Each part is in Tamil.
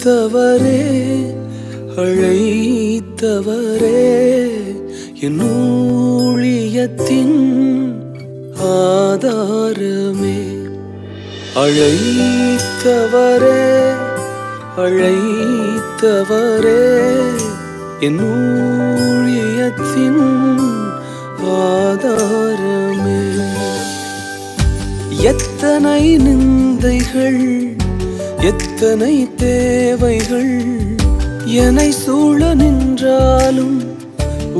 அழைத்தவரே அழைத்தவரே என் ஊழியத்தின் ஆதாரமே. அழைத்தவரே அழைத்தவரே என் ஊழியத்தின் ஆதாரமே. எத்தனை நிந்தைகள் எத்தனை தேவைகள் என்னை சூழ நின்றாலும்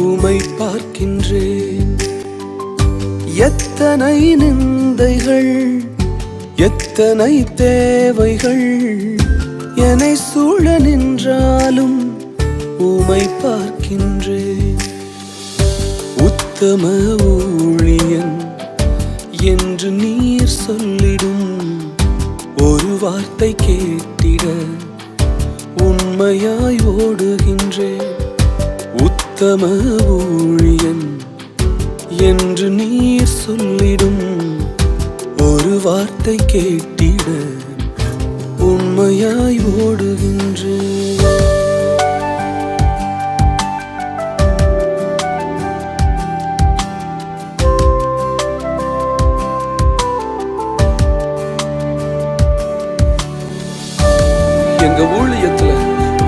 உமை பார்க்கின்றேன். எத்தனை நிந்தைகள் எத்தனை தேவைகள் என்னை சூழ நின்றாலும் உமை பார்க்கின்றேன். உத்தம ஊழியன் என்று நீர் சொல்லிடும் ஒரு வார்த்தை கேட்டிட உண்மையாய் ஓடுகின்றேன். உத்தம ஊழியன் என்று நீர் சொல்லிடும் ஒரு வார்த்தை கேட்டிட உண்மையாய் ஓடுகின்றேன். எங்க ஊழியத்துல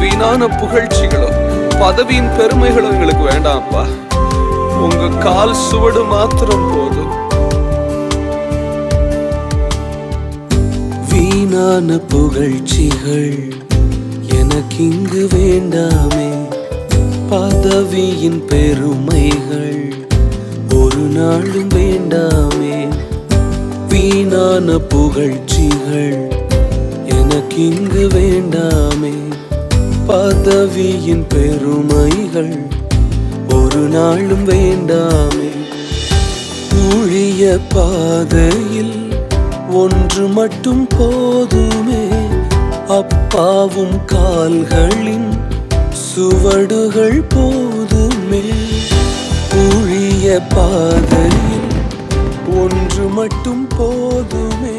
வீணான புகழ்ச்சிகளும் பதவியின் பெருமைகளும் எங்களுக்கு வேண்டாம்ப்பா. உங்க கால் சுவடு மாத்திரம் போதும். வீணான புகழ்ச்சிகள் எனக்கு இங்கு வேண்டாமே. பதவியின் பெருமைகள் ஒரு நாளும் வேண்டாமே. வீணான புகழ்ச்சிகள் எனக்கு இங்கு வேண்டாமே. பதவியின் பெருமைகள் ஒரு நாளும் வேண்டாமே. ஊழிய பாதையில் ஒன்று மட்டும் போதுமே. அப்பாவும் கால்களின் சுவடுகள் போதுமே. ஊழிய பாதையில் ஒன்று மட்டும் போதுமே.